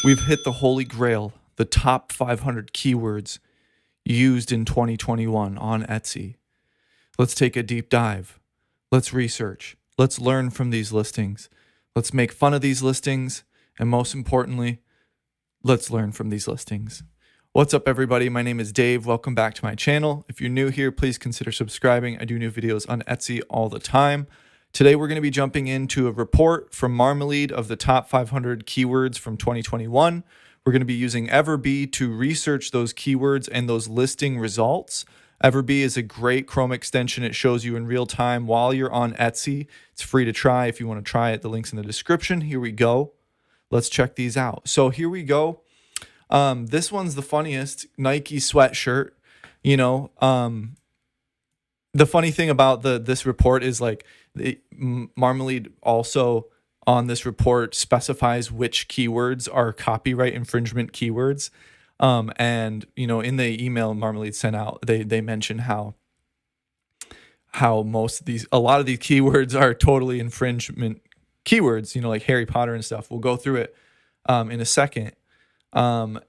We've hit the holy grail, the top 500 keywords used in 2021 on Etsy. Let's take a deep dive. Let's research. Let's learn from these listings. Let's make fun of these listings. And most importantly, let's learn from these listings. What's up, everybody? My name is Dave. Welcome back to my channel. If you're new here, please consider subscribing. I do new videos on Etsy all the time. Today, we're going to be jumping into a report from Marmalade of the top 500 keywords from 2021. We're going to be using Everbee to research those keywords and those listing results. Everbee is a great Chrome extension. It shows you in real time while you're on Etsy. It's free to try if you want to try it. The link's in the description. Here we go. Let's check these out. So here we go. This one's the funniest. Nike sweatshirt. The funny thing about this report is Marmalade also on this report specifies which keywords are copyright infringement keywords. And in the email Marmalade sent out, they mention how a lot of these keywords are totally infringement keywords, like Harry Potter and stuff. We'll go through it in a second. And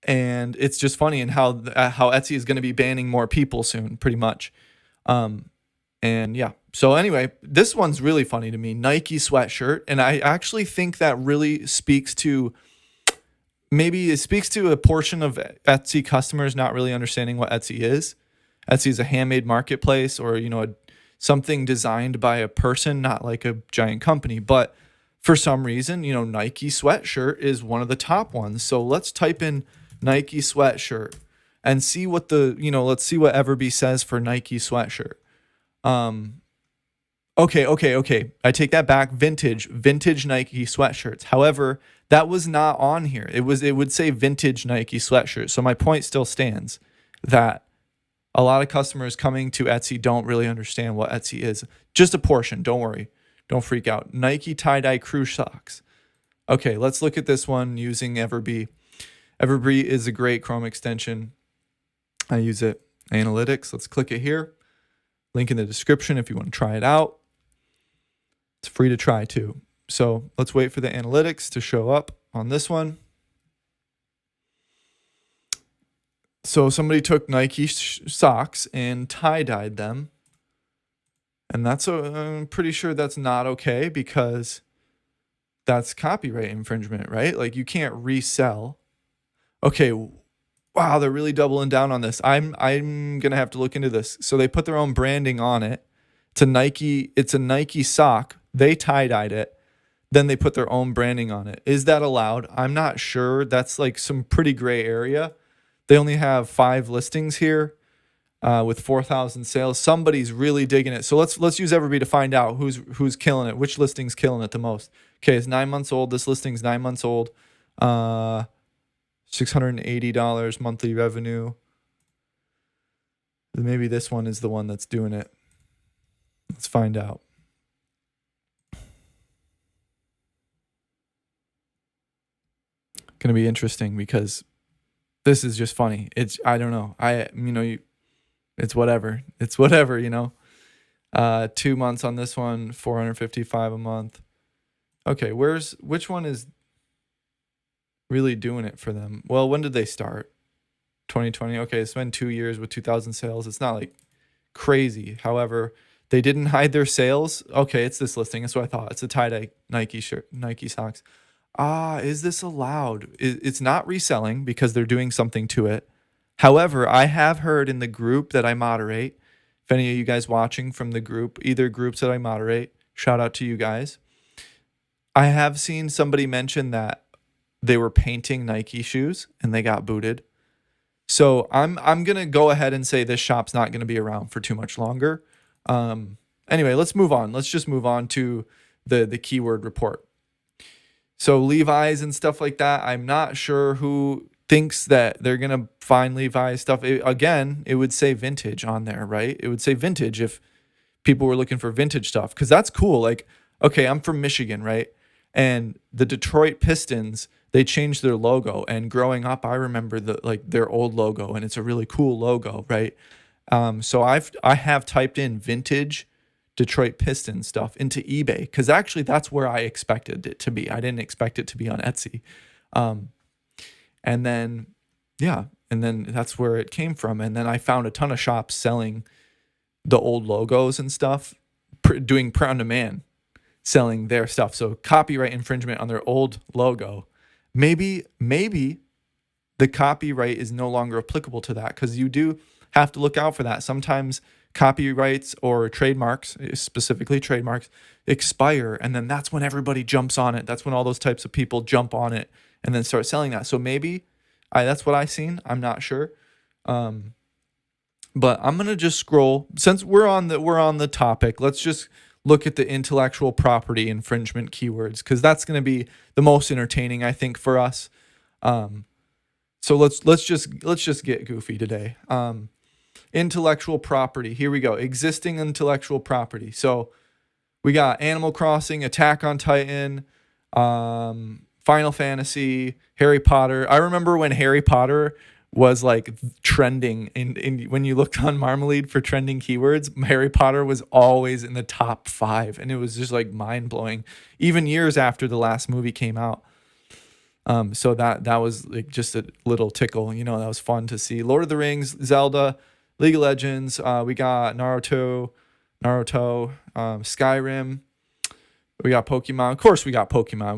it's just funny and how Etsy is going to be banning more people soon, pretty much. And yeah. So anyway, this one's really funny to me. Nike sweatshirt. And I actually think that really speaks to a portion of Etsy customers not really understanding what Etsy is. Etsy is a handmade marketplace, or, something designed by a person, not like a giant company. But for some reason, Nike sweatshirt is one of the top ones. So let's type in Nike sweatshirt and see what let's see what Everbee says for Nike sweatshirt. Okay. I take that back. Vintage Nike sweatshirts. However, that was not on here. It would say vintage Nike sweatshirt. So my point still stands that a lot of customers coming to Etsy don't really understand what Etsy is. Just a portion. Don't worry. Don't freak out. Nike tie-dye crew socks. Okay, let's look at this one using Everbee. Everbee is a great Chrome extension. I use it. Analytics. Let's click it here. Link in the description if you want to try it out. It's free to try too. So let's wait for the analytics to show up on this one. So somebody took Nike socks and tie-dyed them. And I'm pretty sure that's not okay because that's copyright infringement, right? Like, you can't resell. Okay, wow, they're really doubling down on this. I'm gonna have to look into this. So they put their own branding on it. It's a Nike sock. They tie-dyed it. Then they put their own branding on it. Is that allowed? I'm not sure. That's like some pretty gray area. They only have 5 listings here with 4,000 sales. Somebody's really digging it. So let's use Everbee to find out who's killing it. Which listing's killing it the most? Okay, it's 9 months old. This listing's 9 months old. $680 monthly revenue. Maybe this one is the one that's doing it. Let's find out. Going to be interesting because this is just funny. I don't know. It's whatever. It's whatever, 2 months on this one, $455 a month. Okay, which one is really doing it for them? Well, when did they start? 2020. Okay, it's been 2 years with 2,000 sales. It's not like crazy. However, they didn't hide their sales. Okay, it's this listing. That's what I thought. It's a tie-dye Nike shirt, Nike socks. Is this allowed? It's not reselling because they're doing something to it. However, I have heard in the group that I moderate, if any of you guys watching from the group, either groups that I moderate, shout out to you guys. I have seen somebody mention that they were painting Nike shoes and they got booted. So I'm going to go ahead and say this shop's not going to be around for too much longer. Anyway, let's move on. Let's just move on to the keyword report. So Levi's and stuff like that, I'm not sure who thinks that they're going to find Levi's stuff. It would say vintage on there, right? It would say vintage if people were looking for vintage stuff, because that's cool. Like, okay, I'm from Michigan, right? And the Detroit Pistons, they changed their logo. And growing up, I remember their old logo, and it's a really cool logo, right? So I have typed in vintage Detroit Pistons stuff into eBay, because actually that's where I expected it to be. I didn't expect it to be on Etsy. And then, yeah, and then that's where it came from. And then I found a ton of shops selling the old logos and stuff, doing print on demand, selling their stuff. So copyright infringement on their old logo. Maybe the copyright is no longer applicable to that, because you do have to look out for that. Sometimes copyrights or trademarks, specifically trademarks, expire, and then that's when everybody jumps on it. That's when all those types of people jump on it and then start selling that. So maybe that's what I've seen. I'm not sure. But I'm gonna just scroll. Since we're on the topic, let's just look at the intellectual property infringement keywords, because that's gonna be the most entertaining, I think, for us. So let's just get goofy today. Intellectual property. Here we go. Existing intellectual property. So we got Animal Crossing, Attack on Titan, Final Fantasy, Harry Potter. I remember when Harry Potter was like trending in when you looked on Marmalade for trending keywords, Harry Potter was always in the top 5, and it was just like mind blowing, even years after the last movie came out. So that was like just a little tickle, that was fun to see. Lord of the Rings, Zelda, League of Legends. We got Naruto, Skyrim. We got Pokemon. Of course, we got Pokemon.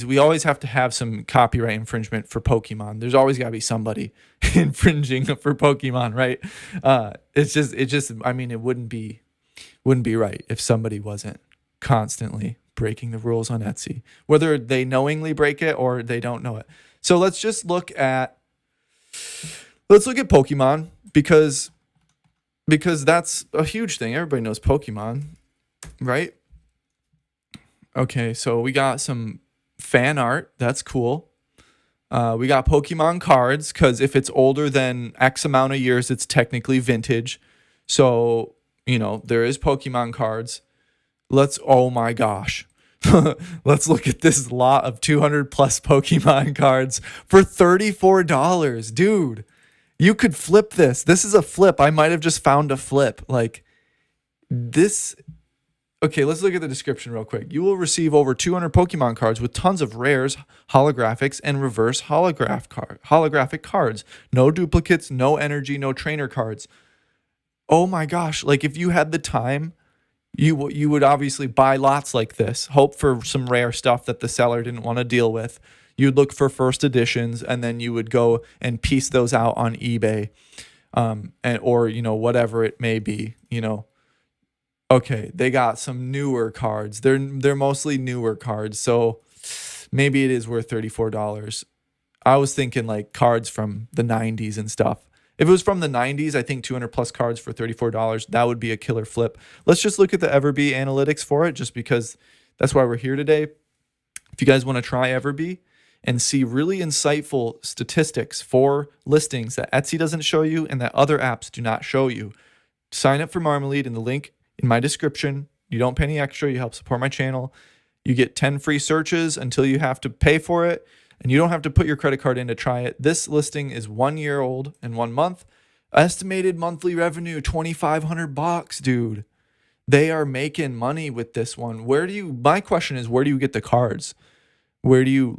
We always have to have some copyright infringement for Pokemon. There's always got to be somebody infringing for Pokemon, right? It's just. I mean, it wouldn't be right if somebody wasn't constantly breaking the rules on Etsy, whether they knowingly break it or they don't know it. So let's look at Pokemon, because that's a huge thing. Everybody knows Pokemon, right? Okay, so we got some fan art. That's cool. We got Pokemon cards, because if it's older than X amount of years, it's technically vintage. So, there is Pokemon cards. Oh my gosh. Let's look at this lot of 200 plus Pokemon cards for $34. Dude, you could flip this. This is a flip. I might have just found a flip. Like this. Okay, let's look at the description real quick. You will receive over 200 Pokemon cards with tons of rares, holographics, and reverse holographic cards. No duplicates, no energy, no trainer cards. Oh my gosh. Like if you had the time, you would obviously buy lots like this, hope for some rare stuff that the seller didn't want to deal with. You'd look for first editions, and then you would go and piece those out on eBay, or whatever it may be. Okay, they got some newer cards. They're mostly newer cards, so maybe it is worth $34. I was thinking like cards from the 90s and stuff. If it was from the 90s, I think 200 plus cards for $34, that would be a killer flip. Let's just look at the Everbee Analytics for it, just because that's why we're here today. If you guys want to try Everbee and see really insightful statistics for listings that Etsy doesn't show you and that other apps do not show you, sign up for Marmalade in the link in my description. You don't pay any extra. You help support my channel. You get 10 free searches until you have to pay for it, and you don't have to put your credit card in to try it. This listing is 1 year old and 1 month. Estimated monthly revenue, $2,500, dude. They are making money with this one. My question is, where do you get the cards? Where do you,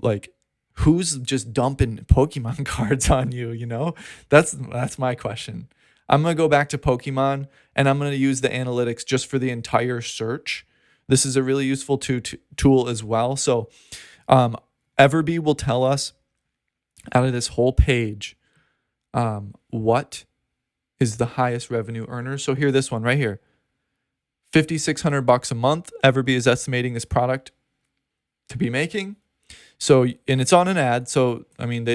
who's just dumping Pokemon cards on you, That's my question. I'm going to go back to Pokemon, and I'm going to use the analytics just for the entire search. This is a really useful tool as well. So Everbee will tell us out of this whole page what is the highest revenue earner. So here, this one right here, $5,600 a month. Everbee is estimating this product to be making. So, and it's on an ad. So, I mean,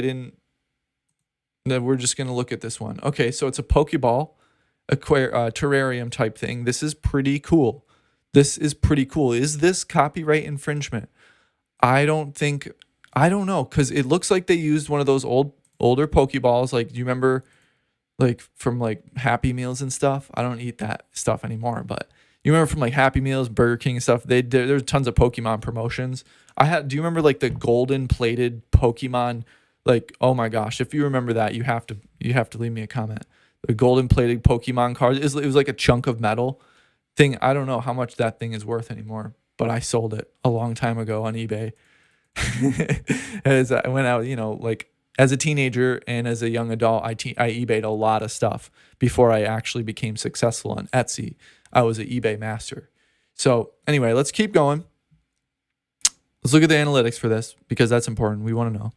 we're just going to look at this one. Okay, so it's a Pokeball, terrarium type thing. This is pretty cool. Is this copyright infringement? I don't know, because it looks like they used one of those older Pokeballs. Like, do you remember, from Happy Meals and stuff? I don't eat that stuff anymore, but you remember from Happy Meals, Burger King and stuff? There's tons of Pokemon promotions. Do you remember the golden plated Pokemon? Oh my gosh, if you remember that, you have to leave me a comment. The golden plated Pokemon card, it was like a chunk of metal thing. I don't know how much that thing is worth anymore, but I sold it a long time ago on eBay. As I went out, like as a teenager and as a young adult, I eBayed a lot of stuff before I actually became successful on Etsy. I was an eBay master. So anyway, let's keep going. Let's look at the analytics for this because that's important. We want to know.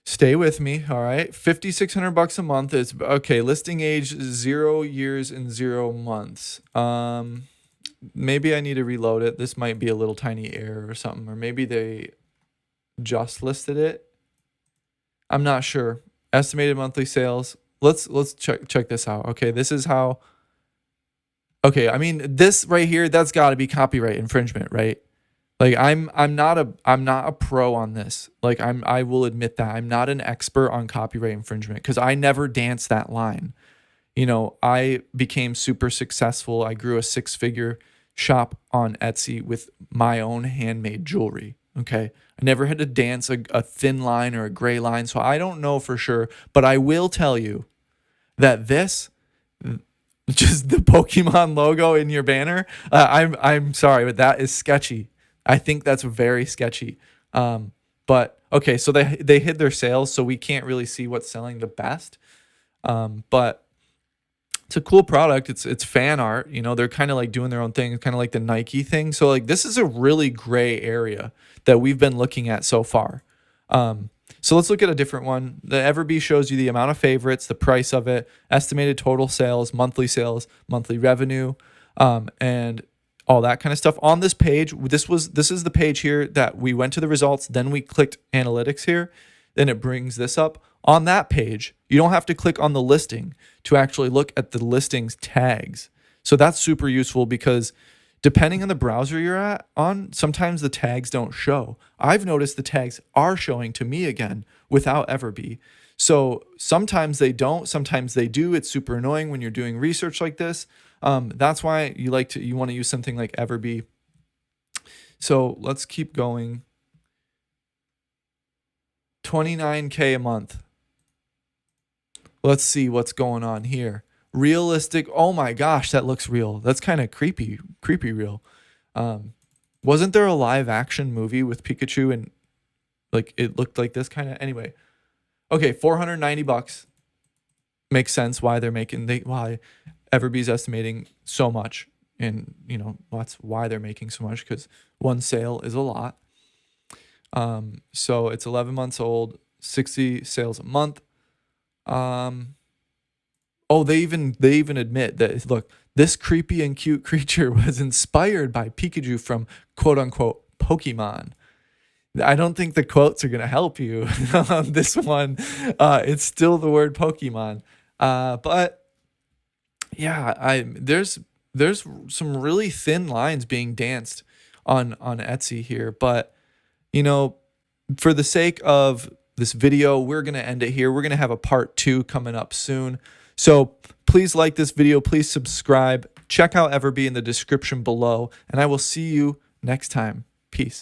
Stay with me. All right. $5,600 a month is okay. Listing age 0 years and 0 months. Maybe I need to reload it. This might be a little tiny error or something, or maybe they just listed it. I'm not sure. Estimated monthly sales. Let's check this out. Okay, this is how. Okay, I mean this right here, that's got to be copyright infringement, right? Like I'm not a pro on this. Like I will admit that I'm not an expert on copyright infringement because I never danced that line. I became super successful. I grew a 6-figure shop on Etsy with my own handmade jewelry. Okay. I never had to dance a thin line or a gray line. So I don't know for sure, but I will tell you that this, just the Pokemon logo in your banner, I'm sorry, but that is sketchy. I think that's very sketchy. But okay, so they hid their sales, so we can't really see what's selling the best. But it's a cool product. It's fan art. They're kind of like doing their own thing, kind of like the Nike thing. So like this is a really gray area that we've been looking at so far. So let's look at a different one. The Everbee shows you the amount of favorites, the price of it, estimated total sales, monthly revenue, and all that kind of stuff. On this page, this is the page here that we went to the results, then we clicked analytics here, then it brings this up. On that page, you don't have to click on the listing to actually look at the listings tags. So that's super useful because depending on the browser you're on, sometimes the tags don't show. I've noticed the tags are showing to me again without Everbee. So sometimes they don't, sometimes they do. It's super annoying when you're doing research like this. That's why you want to use something like Everbee. So let's keep going. 29K a month. Let's see what's going on here. Realistic. Oh my gosh, that looks real. That's kind of creepy real. Wasn't there a live action movie with Pikachu and like it looked like this kind of? Anyway. Okay, $490. Makes sense why why Everbee's estimating so much, and that's why they're making so much, because one sale is a lot. So it's 11 months old, 60 sales a month. They even admit that, look, this creepy and cute creature was inspired by Pikachu from quote unquote Pokemon. I don't think the quotes are going to help you on this one. It's still the word Pokemon. But yeah, there's some really thin lines being danced on Etsy here, but for the sake of this video, we're going to end it here. We're going to have a part 2 coming up soon. So please like this video. Please subscribe. Check out Everbee in the description below, and I will see you next time.